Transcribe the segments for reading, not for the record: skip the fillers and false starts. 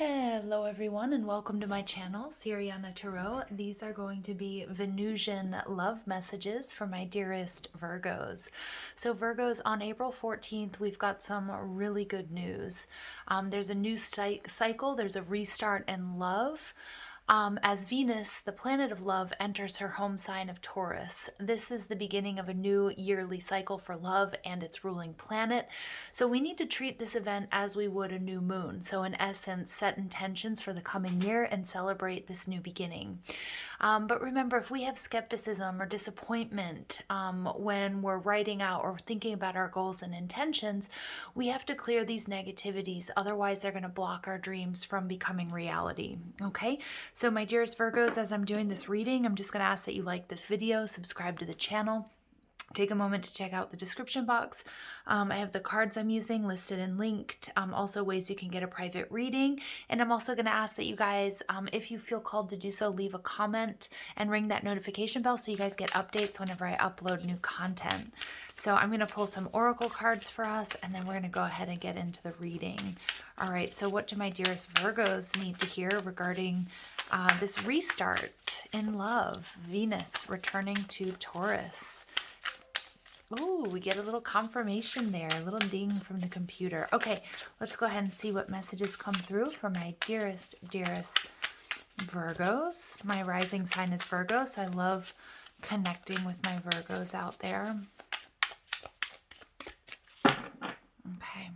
Hello everyone and welcome to my channel, Siriana Tarot. These are going to be Venusian love messages for my dearest Virgos. So Virgos, on April 14th, we've got some really good news. There's a new cycle, there's a restart in love. As Venus, the planet of love, enters her home sign of Taurus. This is the beginning of a new yearly cycle for love and its ruling planet. So we need to treat this event as we would a new moon. So in essence, set intentions for the coming year and celebrate this new beginning. But remember, if we have skepticism or disappointment when we're writing out or thinking about our goals and intentions, we have to clear these negativities. Otherwise, they're going to block our dreams from becoming reality. Okay? So my dearest Virgos, as I'm doing this reading, I'm just going to ask that you like this video, subscribe to the channel. Take a moment to check out the description box. I have the cards I'm using listed and linked, also ways you can get a private reading. And I'm also going to ask that you guys, if you feel called to do so, leave a comment and ring that notification bell so you guys get updates whenever I upload new content. So I'm going to pull some oracle cards for us, and then we're going to go ahead and get into the reading. All right, so what do my dearest Virgos need to hear regarding this restart in love? Venus returning to Taurus. Oh, we get a little confirmation there, a little ding from the computer. Okay, let's go ahead and see what messages come through for my dearest Virgos. My rising sign is Virgo, so I love connecting with my Virgos out there. Okay.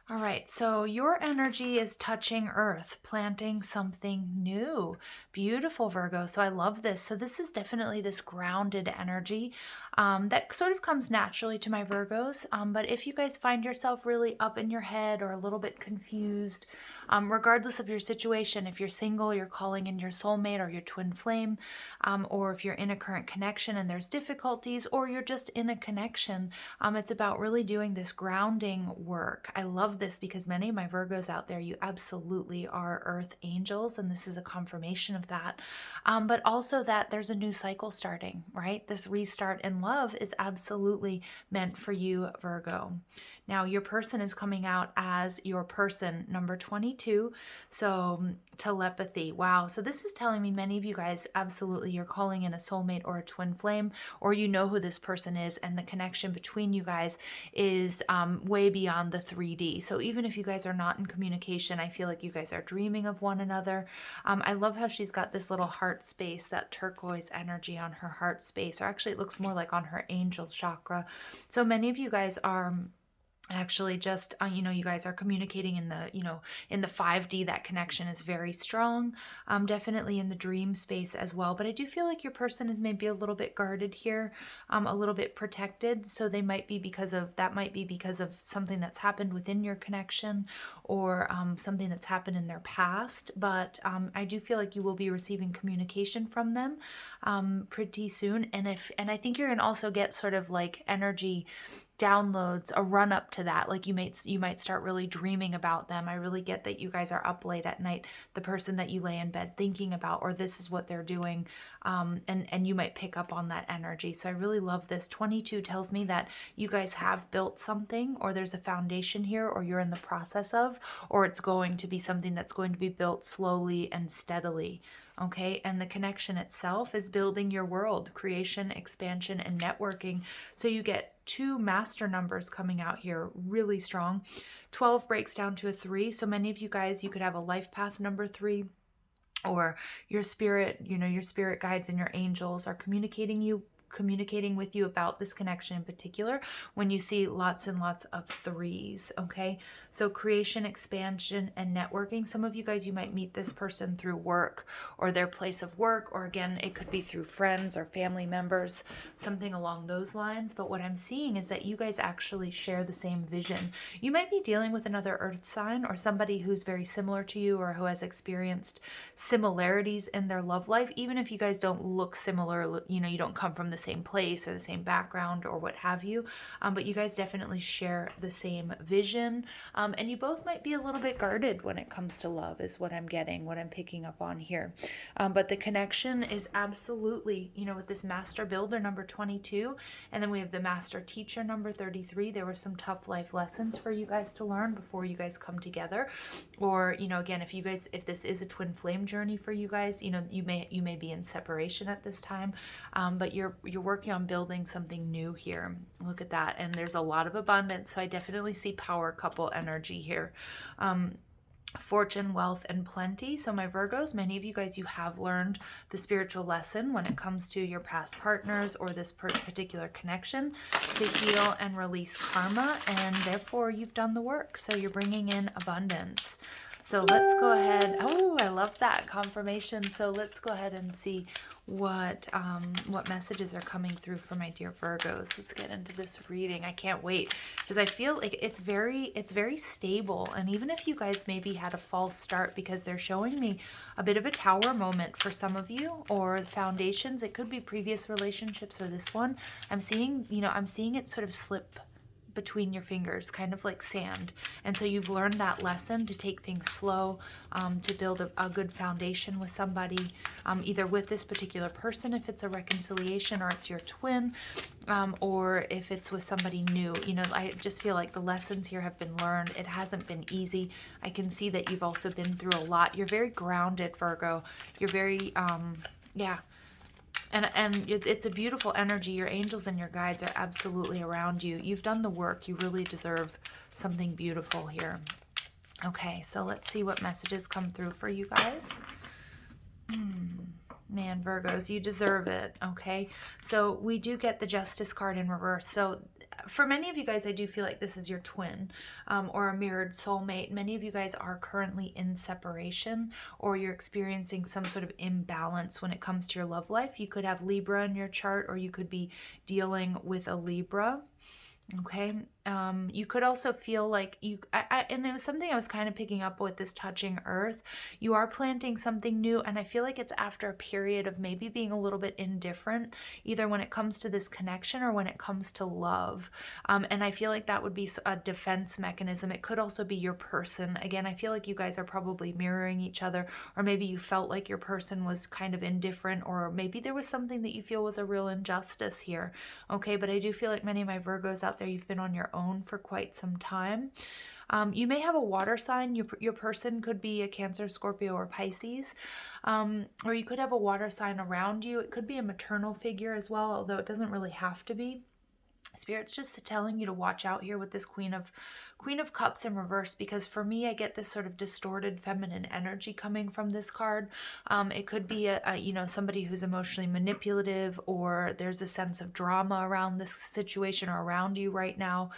All right, so your energy is touching earth, planting something new. Beautiful, Virgo. So I love this. So this is definitely this grounded energy that sort of comes naturally to my Virgos. But if you guys find yourself really up in your head or a little bit confused, regardless of your situation, if you're single, you're calling in your soulmate or your twin flame, or if you're in a current connection and there's difficulties, or you're just in a connection, it's about really doing this grounding work. I love this because many of my Virgos out there, you absolutely are earth angels, and this is a confirmation of that. But also that there's a new cycle starting, right? This restart in love is absolutely meant for you, Virgo. Now, your person is coming out as your person number 22. So telepathy. Wow. So this is telling me many of you guys, absolutely, you're calling in a soulmate or a twin flame, or you know who this person is, and the connection between you guys is way beyond the 3D. So even if you guys are not in communication, I feel like you guys are dreaming of one another. I love how she's got this little heart space, that turquoise energy on her heart space, or actually it looks more like on her angel chakra. So many of you guys are actually just you guys are communicating in the in the 5D. That connection is very strong, definitely in the dream space as well. But I do feel like your person is maybe a little bit guarded here, a little bit protected. So they might be because of something that's happened within your connection, or something that's happened in their past. But I do feel like you will be receiving communication from them pretty soon. And I think you're gonna also get sort of like energy downloads, a run up to that. Like you might start really dreaming about them. I really get that you guys are up late at night, the person that you lay in bed thinking about, or this is what they're doing, and you might pick up on that energy. So I really love this. 22 tells me that you guys have built something, or there's a foundation here, or you're in the process of, or it's going to be something that's going to be built slowly and steadily. Okay, and the connection itself is building your world, creation, expansion, and networking. So you get two master numbers coming out here really strong. 12 breaks down to a 3. So many of you guys, you could have a life path number 3, or your spirit, your spirit guides and your angels are communicating with you about this connection in particular when you see lots and lots of 3s. Okay, so creation, expansion, and networking. Some of you guys, you might meet this person through work or their place of work, or again, it could be through friends or family members, something along those lines. But what I'm seeing is that you guys actually share the same vision. You might be dealing with another earth sign, or somebody who's very similar to you, or who has experienced similarities in their love life. Even if you guys don't look similar, you don't come from the same place or the same background or what have you, but you guys definitely share the same vision, and you both might be a little bit guarded when it comes to love, is what I'm getting, what I'm picking up on here. But the connection is absolutely, with this master builder number 22, and then we have the master teacher number 33. There were some tough life lessons for you guys to learn before you guys come together. Or, again, if this is a twin flame journey for you guys, you may be in separation at this time, but you're working on building something new here. Look at that. And there's a lot of abundance. So I definitely see power couple energy here. Fortune, wealth, and plenty. So my Virgos, many of you guys, you have learned the spiritual lesson when it comes to your past partners or this particular connection, to heal and release karma, and therefore you've done the work. So you're bringing in abundance. So let's go ahead. Oh, I love that confirmation. So let's go ahead and see what messages are coming through for my dear Virgos. Let's get into this reading. I can't wait, because I feel like it's very stable. And even if you guys maybe had a false start, because they're showing me a bit of a tower moment for some of you, or foundations. It could be previous relationships or this one. I'm seeing it sort of slip between your fingers, kind of like sand. And so you've learned that lesson to take things slow, to build a good foundation with somebody, either with this particular person if it's a reconciliation or it's your twin, or if it's with somebody new. I just feel like the lessons here have been learned. It hasn't been easy. I can see that you've also been through a lot. You're very grounded, Virgo. You're very And it's a beautiful energy. Your angels and your guides are absolutely around you. You've done the work. You really deserve something beautiful here. Okay, so let's see what messages come through for you guys. Man, Virgos, you deserve it. Okay, so we do get the Justice card in reverse. So for many of you guys, I do feel like this is your twin, or a mirrored soulmate. Many of you guys are currently in separation, or you're experiencing some sort of imbalance when it comes to your love life. You could have Libra in your chart, or you could be dealing with a Libra. Okay. You could also feel like and it was something I was kind of picking up with this touching earth. You are planting something new, and I feel like it's after a period of maybe being a little bit indifferent, either when it comes to this connection or when it comes to love. And I feel like that would be a defense mechanism. It could also be your person. Again, I feel like you guys are probably mirroring each other, or maybe you felt like your person was kind of indifferent, or maybe there was something that you feel was a real injustice here. Okay, but I do feel like many of my Virgos out there, you've been on your own for quite some time. You may have a water sign. Your person could be a Cancer, Scorpio, or Pisces, or you could have a water sign around you. It could be a maternal figure as well, although it doesn't really have to be. Spirit's just telling you to watch out here with this Queen of Cups in reverse, because for me, I get this sort of distorted feminine energy coming from this card. It could be somebody who's emotionally manipulative, or there's a sense of drama around this situation or around you right now,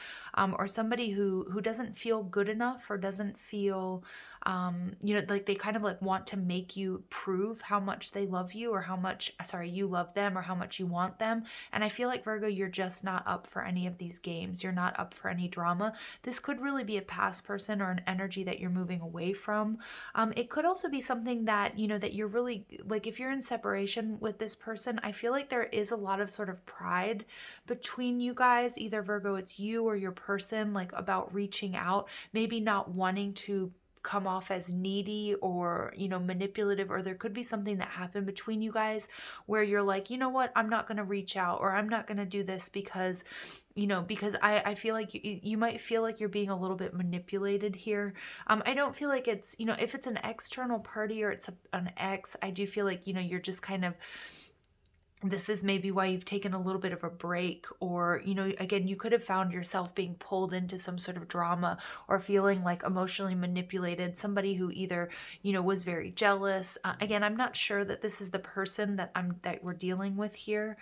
or somebody who doesn't feel good enough, or doesn't feel like they kind of like want to make you prove how much they love you, or how much, you love them, or how much you want them. And I feel like, Virgo, you're just not up for any of these games. You're not up for any drama. This could really be a past person, or an energy that you're moving away from. It could also be something that, that you're really, like, if you're in separation with this person, I feel like there is a lot of sort of pride between you guys. Either, Virgo, it's you or your person, like, about reaching out, maybe not wanting to come off as needy or manipulative, or there could be something that happened between you guys where you're like, you know what, I'm not going to reach out, or I'm not going to do this because I feel like you might feel like you're being a little bit manipulated here. I don't feel like it's, if it's an external party or it's an ex, I do feel like, you're just kind of, this is maybe why you've taken a little bit of a break, or, again, you could have found yourself being pulled into some sort of drama, or feeling like emotionally manipulated. Somebody who either, was very jealous. Again, I'm not sure that this is the person that we're dealing with here.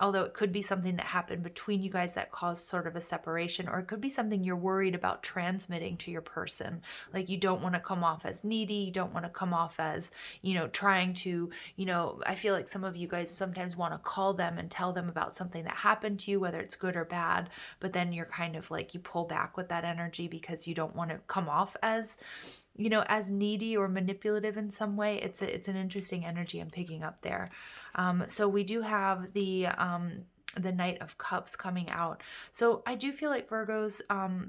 Although it could be something that happened between you guys that caused sort of a separation, or it could be something you're worried about transmitting to your person. Like, you don't want to come off as needy. You don't want to come off as, trying to, I feel like some of you guys sometimes sometimes want to call them and tell them about something that happened to you, whether it's good or bad, but then you're kind of like, you pull back with that energy because you don't want to come off as, as needy or manipulative in some way. It's an interesting energy I'm picking up there. So we do have the Knight of Cups coming out. So I do feel like Virgos,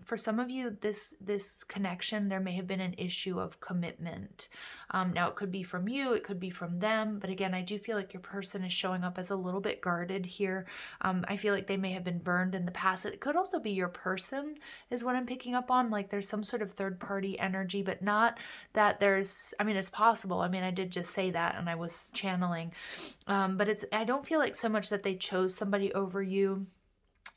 for some of you, this connection, there may have been an issue of commitment. Now it could be from you, it could be from them, but again, I do feel like your person is showing up as a little bit guarded here. I feel like they may have been burned in the past. It could also be your person is what I'm picking up on. Like there's some sort of third party energy, but not that there's, I mean, it's possible. I mean, I did just say that and I was channeling, but I don't feel like so much that they chose somebody over you.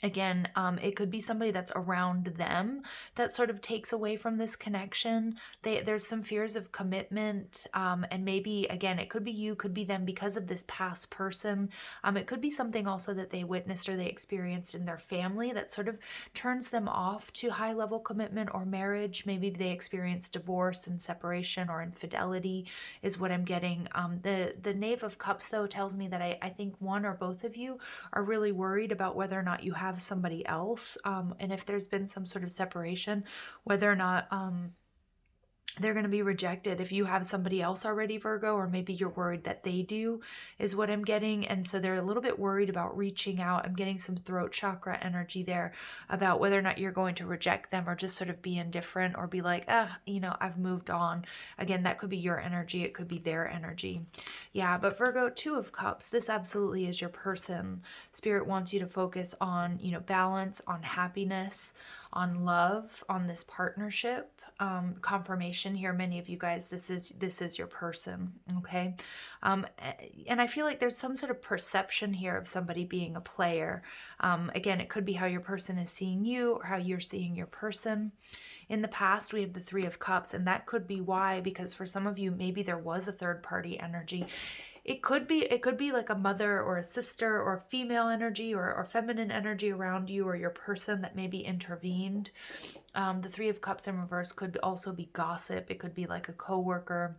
Again, it could be somebody that's around them that sort of takes away from this connection. There's some fears of commitment, and maybe, again, it could be you, could be them because of this past person. It could be something also that they witnessed or they experienced in their family that sort of turns them off to high-level commitment or marriage. Maybe they experienced divorce and separation or infidelity is what I'm getting. The Knave of Cups, though, tells me that I think one or both of you are really worried about whether or not you have somebody else, and if there's been some sort of separation, whether or not they're going to be rejected if you have somebody else already, Virgo, or maybe you're worried that they do, is what I'm getting. And so they're a little bit worried about reaching out. I'm getting some throat chakra energy there about whether or not you're going to reject them or just sort of be indifferent or be like, I've moved on. Again, that could be your energy. It could be their energy. Yeah, but Virgo, Two of Cups, this absolutely is your person. Spirit wants you to focus on, balance, on happiness, on love, on this partnership. Confirmation here, many of you guys, this is your person. Okay. And I feel like there's some sort of perception here of somebody being a player. Again, it could be how your person is seeing you or how you're seeing your person. In the past, we have the Three of Cups, and that could be why, because for some of you, maybe there was a third party energy. It could be like a mother or a sister or a female energy or feminine energy around you or your person that maybe intervened. The Three of Cups in reverse could also be gossip. It could be like a coworker,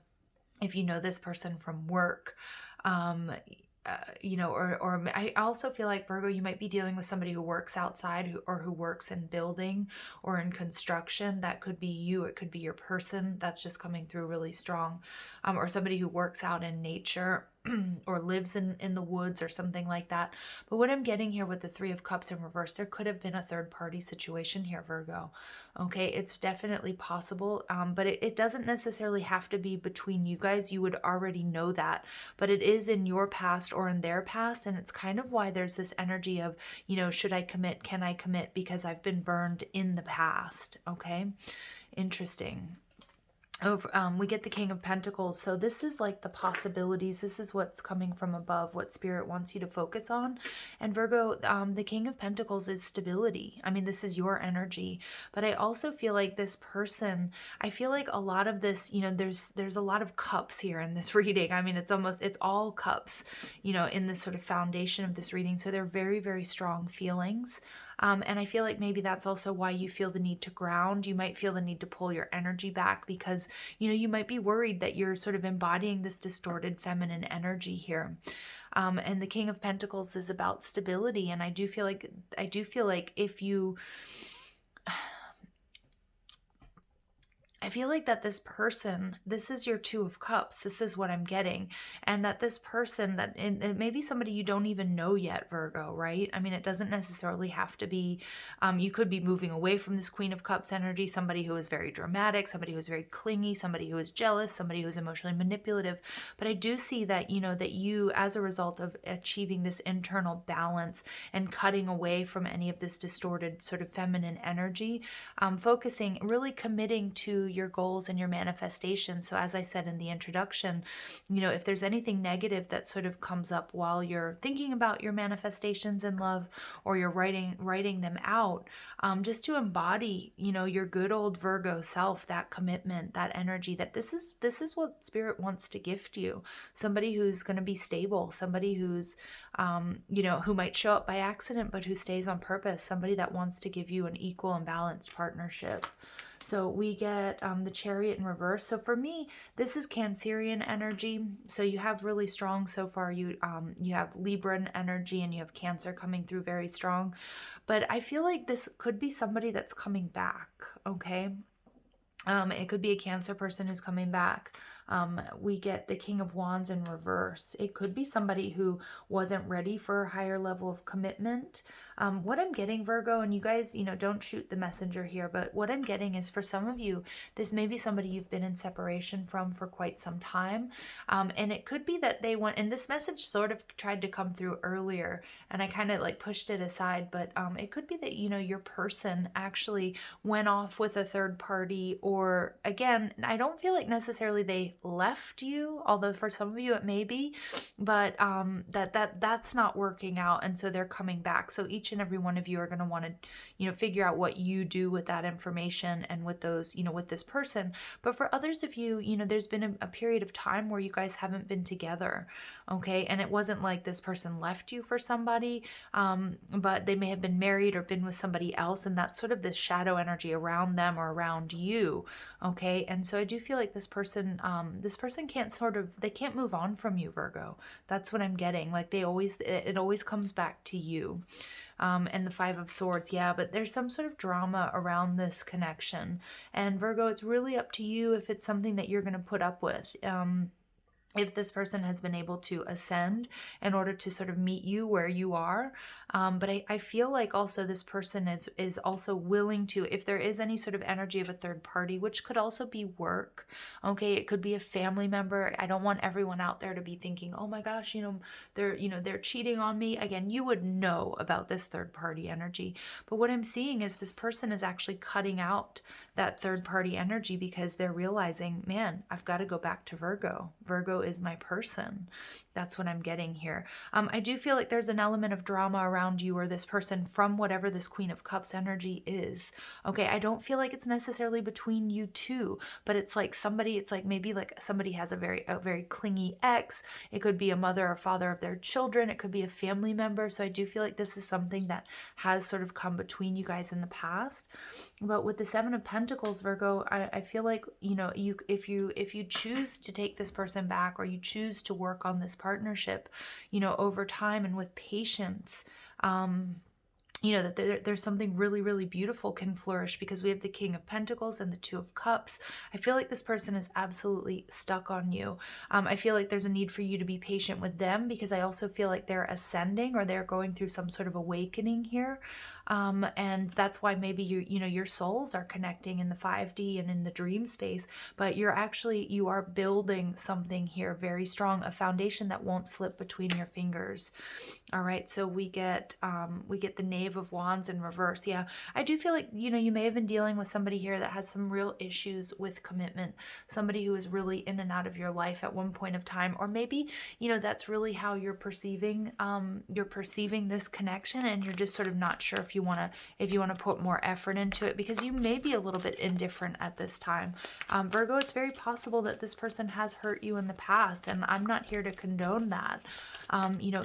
if you know this person from work. Or I also feel like, Virgo, you might be dealing with somebody who works outside who works in building or in construction. That could be you. It could be your person. That's just coming through really strong. Or somebody who works out in nature or lives in the woods or something like that. But what I'm getting here with the Three of Cups in reverse, there could have been a third party situation here, Virgo. Okay, it's definitely possible, but it doesn't necessarily have to be between you guys. You would already know that, but it is in your past or in their past, and it's kind of why there's this energy of, should I commit? Can I commit? Because I've been burned in the past. Okay, interesting. We get the King of Pentacles. So this is like the possibilities. This is what's coming from above, what Spirit wants you to focus on. And Virgo, the King of Pentacles is stability. I mean, this is your energy. But I also feel like this person, I feel like a lot of this, there's a lot of cups here in this reading. I mean, it's all cups, in this sort of foundation of this reading. So they're very, very strong feelings. And I feel like maybe that's also why you feel the need to ground. You might feel the need to pull your energy back because, you might be worried that you're sort of embodying this distorted feminine energy here. And the King of Pentacles is about stability. And I do feel like if you... I feel like that this person, this is your Two of Cups. This is what I'm getting. And that this person, it may be somebody you don't even know yet, Virgo, right? I mean, it doesn't necessarily have to be, you could be moving away from this Queen of Cups energy, somebody who is very dramatic, somebody who is very clingy, somebody who is jealous, somebody who is emotionally manipulative. But I do see that, that you, as a result of achieving this internal balance and cutting away from any of this distorted sort of feminine energy, focusing, really committing to your goals and your manifestation. So as I said in the introduction, if there's anything negative that sort of comes up while you're thinking about your manifestations in love or you're writing them out, just to embody, your good old Virgo self, that commitment, that energy, that this is what Spirit wants to gift you. Somebody who's going to be stable, somebody who's, who might show up by accident, but who stays on purpose, somebody that wants to give you an equal and balanced partnership. So we get the Chariot in reverse. So for me, this is Cancerian energy. So you have really strong so far. You have Libran energy and you have Cancer coming through very strong. But I feel like this could be somebody that's coming back. Okay. It could be a Cancer person who's coming back. We get the King of Wands in reverse. It could be somebody who wasn't ready for a higher level of commitment. What I'm getting, Virgo, and you guys, don't shoot the messenger here, but what I'm getting is for some of you, this may be somebody you've been in separation from for quite some time. And it could be that they went, and this message sort of tried to come through earlier, and I kind of like pushed it aside, but it could be that, your person actually went off with a third party, or again, I don't feel like necessarily they left you, although for some of you it may be, but that's not working out, and so they're coming back. So each and every one of you are going to want to, figure out what you do with that information and with those, with this person. But for others of you, there's been a period of time where you guys haven't been together, okay? And it wasn't like this person left you for somebody, but they may have been married or been with somebody else, and that's sort of this shadow energy around them or around you, okay? And so I do feel like this person they can't move on from you, Virgo. That's what I'm getting. Like it always comes back to you. And the Five of Swords, yeah, but there's some sort of drama around this connection. And Virgo, it's really up to you if it's something that you're going to put up with. If this person has been able to ascend in order to sort of meet you where you are. But I feel like also this person is also willing to, if there is any sort of energy of a third party, which could also be work, okay? It could be a family member. I don't want everyone out there to be thinking, oh my gosh, they're cheating on me. Again, you would know about this third party energy. But what I'm seeing is this person is actually cutting out that third party energy because they're realizing, man, I've got to go back to Virgo. Virgo is my person. That's what I'm getting here. I do feel like there's an element of drama around you or this person from whatever this Queen of Cups energy is. Okay, I don't feel like it's necessarily between you two, but it's like maybe like somebody has a very clingy ex. It could be a mother or father of their children. It could be a family member. So I do feel like this is something that has sort of come between you guys in the past. But with the Seven of Pentacles, Virgo, I feel like, if you choose to take this person back or you choose to work on this partnership, over time and with patience, that there's something really, really beautiful can flourish because we have the King of Pentacles and the Two of Cups. I feel like this person is absolutely stuck on you. I feel like there's a need for you to be patient with them because I also feel like they're ascending or they're going through some sort of awakening here. And that's why maybe your souls are connecting in the 5D and in the dream space, but you are building something here very strong, a foundation that won't slip between your fingers. All right, so we get the Knave of Wands in reverse. Yeah, I do feel like, you may have been dealing with somebody here that has some real issues with commitment, somebody who is really in and out of your life at one point of time, or maybe, that's really how you're perceiving this connection, and you're just sort of not sure if you want to put more effort into it because you may be a little bit indifferent at this time. Virgo, it's very possible that this person has hurt you in the past, and I'm not here to condone that.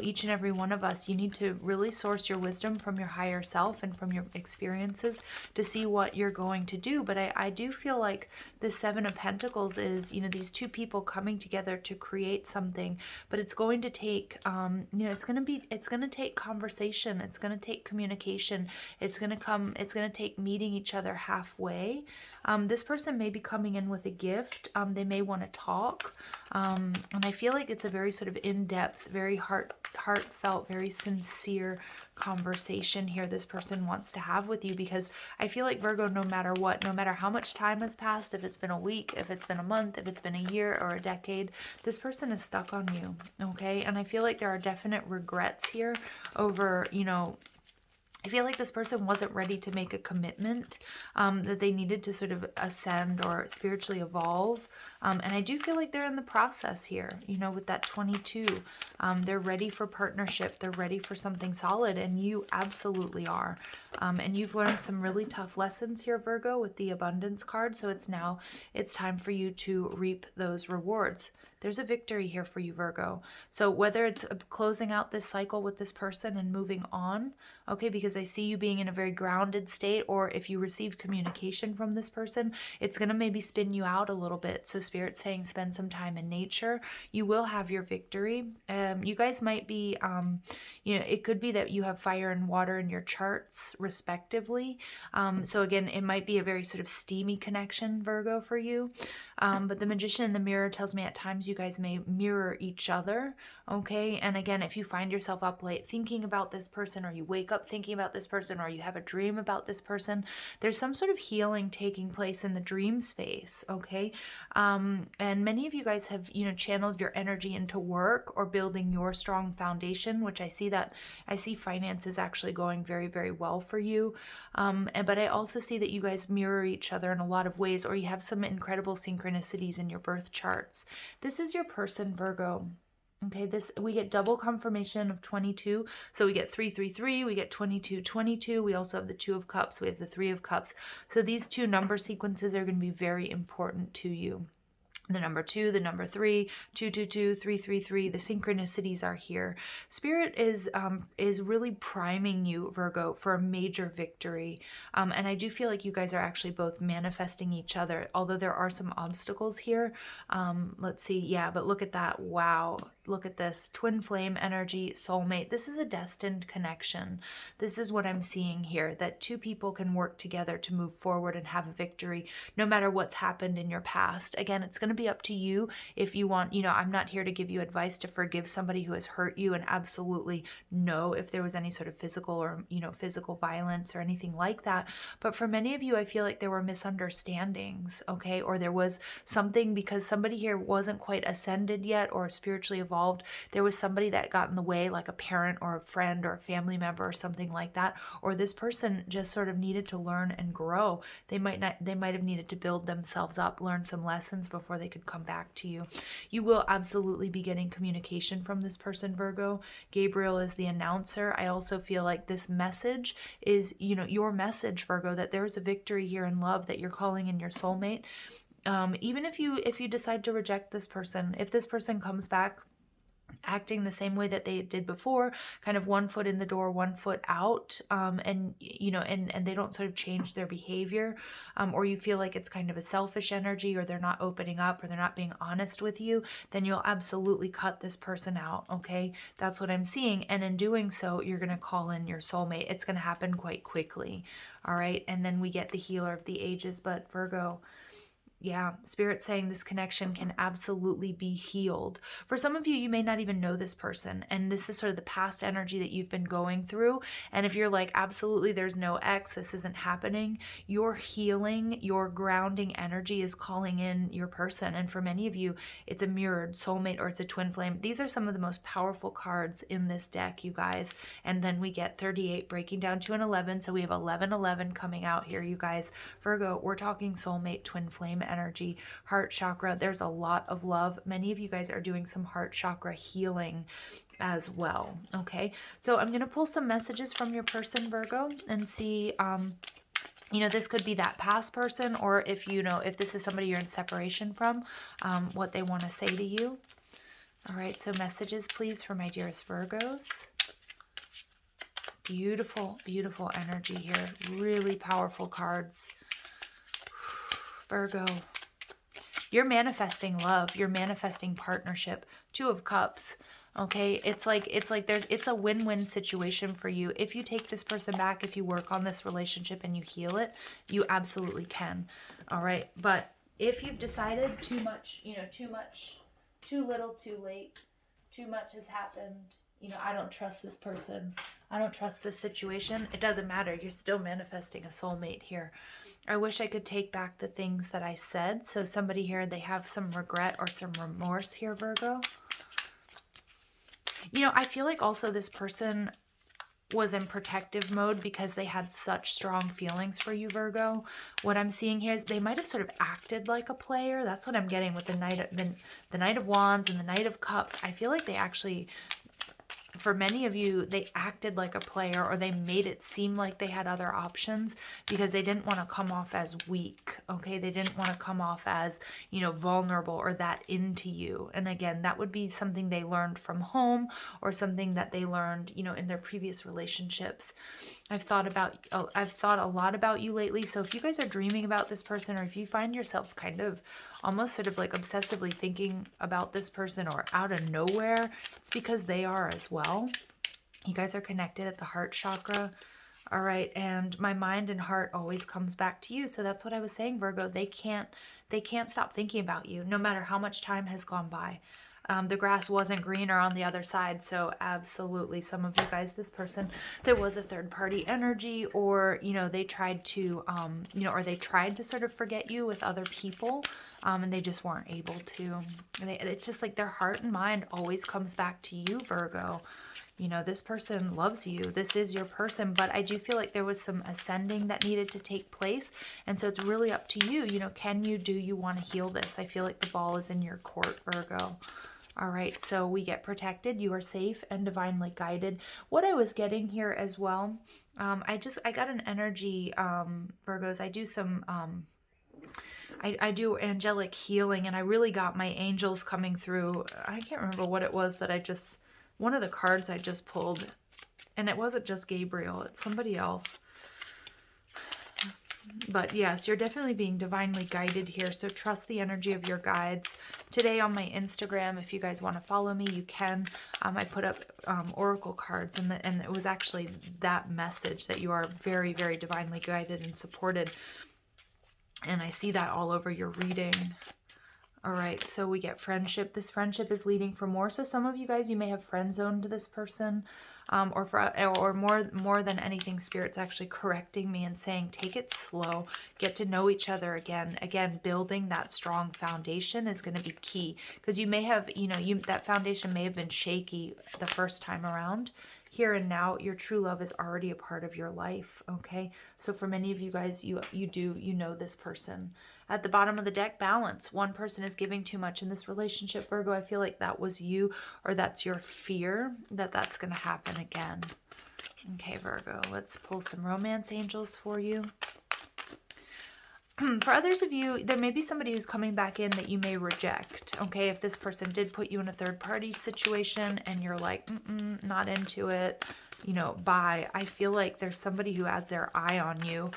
Each and every one of us, you need to really source your wisdom from your higher self and from your experiences to see what you're going to do. But I do feel like the Seven of Pentacles is, these two people coming together to create something, but it's going to take, it's going to take conversation. It's going to take communication. It's going to take meeting each other halfway. This person may be coming in with a gift. They may want to talk. And I feel like it's a very sort of in-depth, very heartfelt, very sincere conversation here this person wants to have with you, because I feel like, Virgo, no matter what, no matter how much time has passed, if it's been a week, if it's been a month, if it's been a year or a decade, this person is stuck on you, okay? And I feel like there are definite regrets here over, I feel like this person wasn't ready to make a commitment, that they needed to sort of ascend or spiritually evolve. And I do feel like they're in the process here, with that 22. They're ready for partnership. They're ready for something solid, and you absolutely are. And you've learned some really tough lessons here, Virgo, with the Abundance card. So it's time for you to reap those rewards. There's a victory here for you, Virgo. So whether it's closing out this cycle with this person and moving on, okay? Because I see you being in a very grounded state, or if you receive communication from this person, it's going to maybe spin you out a little bit. So Spirit's saying spend some time in nature. You will have your victory. You guys might be, it could be that you have fire and water in your charts respectively. So again, it might be a very sort of steamy connection, Virgo, for you. But the Magician in the Mirror tells me at times you guys may mirror each other, okay? And again, if you find yourself up late thinking about this person, or you wake up thinking about this person, or you have a dream about this person, there's some sort of healing taking place in the dream space, okay? And many of you guys have, channeled your energy into work or building your strong foundation, which I see finances actually going very, very well for you. But I also see that you guys mirror each other in a lot of ways, or you have some incredible synchronicities in your birth charts. This is your person, Virgo. Okay, we get double confirmation of 22. So we get 333, we get 2222. We also have the 2 of Cups, we have the 3 of Cups. So these two number sequences are going to be very important to you. The number 2, the number 3, 222, 333, the synchronicities are here. Spirit is really priming you, Virgo, for a major victory. And I do feel like you guys are actually both manifesting each other, although there are some obstacles here. Let's see. Yeah, but look at that. Wow. Look at this. Twin flame energy, soulmate. This is a destined connection. This is what I'm seeing here, that two people can work together to move forward and have a victory, no matter what's happened in your past. Again, it's going to be up to you if you want. I'm not here to give you advice to forgive somebody who has hurt you, and absolutely no if there was any sort of physical or physical violence or anything like that. But for many of you, I feel like there were misunderstandings, okay? Or there was something, because somebody here wasn't quite ascended yet or spiritually evolved. There was somebody that got in the way, like a parent or a friend or a family member or something like that. Or this person just sort of needed to learn and grow. They might have needed to build themselves up, learn some lessons before they could come back to you. You will absolutely be getting communication from this person, Virgo. Gabriel is the announcer. I also feel like this message is, your message, Virgo, that there is a victory here in love, that you're calling in your soulmate. Even if you decide to reject this person, if this person comes back acting the same way that they did before, kind of one foot in the door, one foot out, and they don't sort of change their behavior, or you feel like it's kind of a selfish energy, or they're not opening up, or they're not being honest with you, then you'll absolutely cut this person out, okay? That's what I'm seeing. And in doing so, you're going to call in your soulmate. It's going to happen quite quickly, all right? And then we get the healer of the ages. But Virgo, yeah, Spirit's saying this connection can absolutely be healed. For some of you, you may not even know this person, and this is sort of the past energy that you've been going through. And if you're like, absolutely, there's no X, this isn't happening, your healing, your grounding energy is calling in your person. And for many of you, it's a mirrored soulmate or it's a twin flame. These are some of the most powerful cards in this deck, you guys. And then we get 38 breaking down to an 11. So we have 1111 coming out here, you guys. Virgo, we're talking soulmate, twin flame energy, heart chakra. There's a lot of love. Many of you guys are doing some heart chakra healing as well. Okay, so I'm going to pull some messages from your person, Virgo, and see, this could be that past person, or if if this is somebody you're in separation from, what they want to say to you. All right, so messages, please, for my dearest Virgos. Beautiful, beautiful energy here. Really powerful cards. Virgo, you're manifesting love. You're manifesting partnership. 2 of Cups. Okay, it's a win-win situation for you. If you take this person back, if you work on this relationship and you heal it, you absolutely can. All right, but if you've decided too much, too little, too late, too much has happened, I don't trust this person, I don't trust this situation, it doesn't matter. You're still manifesting a soulmate here. I wish I could take back the things that I said. So somebody here, they have some regret or some remorse here, Virgo. I feel like also this person was in protective mode because they had such strong feelings for you, Virgo. What I'm seeing here is they might have sort of acted like a player. That's what I'm getting with the Knight of Wands and the Knight of Cups. I feel like they actually for many of you, they acted like a player, or they made it seem like they had other options because they didn't want to come off as weak. Okay. They didn't want to come off as, vulnerable or that into you. And again, that would be something they learned from home, or something that they learned, in their previous relationships. I've thought a lot about you lately. So if you guys are dreaming about this person, or if you find yourself kind of almost sort of like obsessively thinking about this person or out of nowhere, it's because they are as well. You guys are connected at the heart chakra. All right. And my mind and heart always comes back to you. So that's what I was saying, Virgo. They can't stop thinking about you no matter how much time has gone by. The grass wasn't greener on the other side. So absolutely, some of you guys, this person, there was a third party energy, or, they tried to, or they tried to sort of forget you with other people, and they just weren't able to. And it's just like their heart and mind always comes back to you, Virgo. This person loves you. This is your person, but I do feel like there was some ascending that needed to take place. And so it's really up to you. Do you want to heal this? I feel like the ball is in your court, Virgo. All right, so we get protected. You are safe and divinely guided. What I was getting here as well, I got an energy, Virgos. I do some, I do angelic healing, and I really got my angels coming through. I can't remember what it was that one of the cards I just pulled, and it wasn't just Gabriel, it's somebody else. But yes, you're definitely being divinely guided here. So trust the energy of your guides. Today on my Instagram, if you guys want to follow me, you can. I put up oracle cards, and it was actually that message that you are very, very divinely guided and supported. And I see that all over your reading. All right, so we get friendship. This friendship is leading for more. So some of you guys, you may have friend zoned this person, or more than anything, Spirit's actually correcting me and saying, take it slow, get to know each other again. Again, building that strong foundation is going to be key, because you may have, that foundation may have been shaky the first time around. Here and now, your true love is already a part of your life, okay? So for many of you guys, you know this person. At the bottom of the deck, balance. One person is giving too much in this relationship, Virgo. I feel like that was you, or that's your fear that that's going to happen again. Okay, Virgo, let's pull some romance angels for you. For others of you, there may be somebody who's coming back in that you may reject. Okay, if this person did put you in a third party situation and you're like, not into it, bye. I feel like there's somebody who has their eye on you.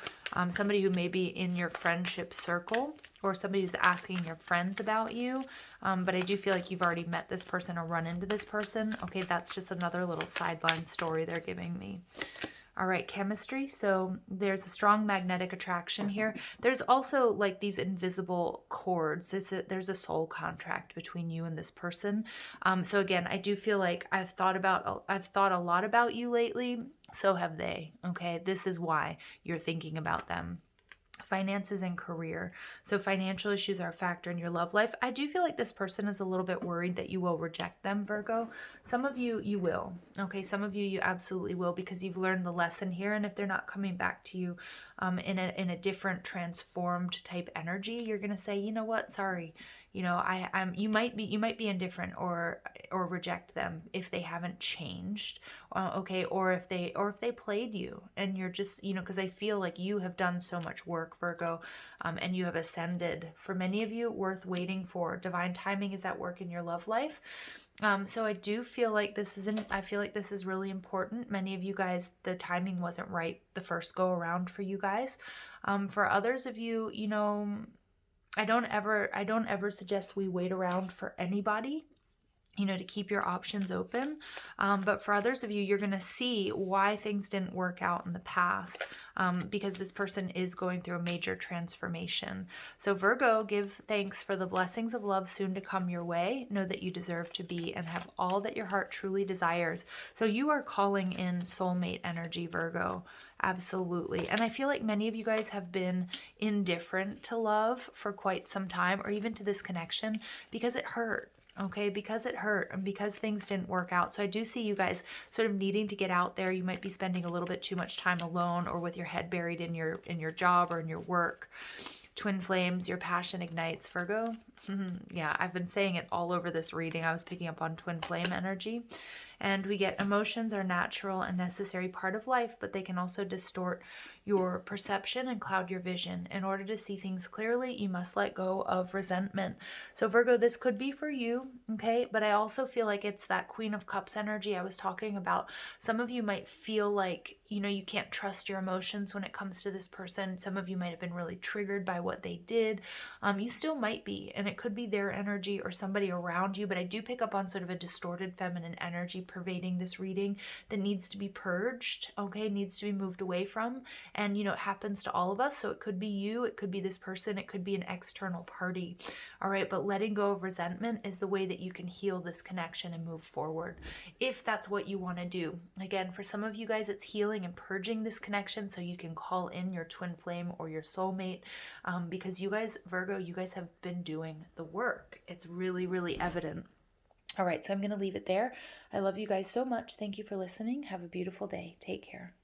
Somebody who may be in your friendship circle, or somebody who's asking your friends about you. But I do feel like you've already met this person or run into this person. Okay, that's just another little sideline story they're giving me. All right, chemistry. So there's a strong magnetic attraction here. There's also like these invisible cords. There's a soul contract between you and this person. So again, I do feel like I've thought a lot about you lately. So have they. Okay, this is why you're thinking about them. Finances and career. So financial issues are a factor in your love life. I do feel like this person is a little bit worried that you will reject them, Virgo. Some of you will. Okay, some of you absolutely will, because you've learned the lesson here. And if they're not coming back to you in a different transformed type energy, you're gonna say, you know what, sorry. You might be indifferent or reject them if they haven't changed, okay, or if they played you and you're just, because I feel like you have done so much work, Virgo, and you have ascended. For many of you, worth waiting for. Divine timing is at work in your love life. So I do feel like this is really important. Many of you guys, the timing wasn't right the first go around for you guys. For others of you, I don't ever suggest we wait around for anybody, to keep your options open. But for others of you, you're going to see why things didn't work out in the past, because this person is going through a major transformation. So Virgo, give thanks for the blessings of love soon to come your way. Know that you deserve to be and have all that your heart truly desires. So you are calling in soulmate energy, Virgo. Absolutely. And I feel like many of you guys have been indifferent to love for quite some time, or even to this connection, because it hurt. Okay, because it hurt and because things didn't work out. So I do see you guys sort of needing to get out there. You might be spending a little bit too much time alone, or with your head buried in your job or in your work. Twin flames, your passion ignites, Virgo. Yeah, I've been saying it all over this reading. I was picking up on twin flame energy. And we get emotions are natural and necessary part of life, but they can also distort your perception and cloud your vision. In order to see things clearly, you must let go of resentment. So Virgo, this could be for you, okay? But I also feel like it's that Queen of Cups energy I was talking about. Some of you might feel like, you can't trust your emotions when it comes to this person. Some of you might have been really triggered by what they did. You still might be, and it could be their energy or somebody around you, but I do pick up on sort of a distorted feminine energy pervading this reading that needs to be purged, okay? Needs to be moved away from. And, it happens to all of us. So it could be you, it could be this person, it could be an external party. All right. But letting go of resentment is the way that you can heal this connection and move forward, if that's what you want to do. Again, for some of you guys, it's healing and purging this connection so you can call in your twin flame or your soulmate, because you guys, Virgo, you guys have been doing the work. It's really, really evident. All right. So I'm going to leave it there. I love you guys so much. Thank you for listening. Have a beautiful day. Take care.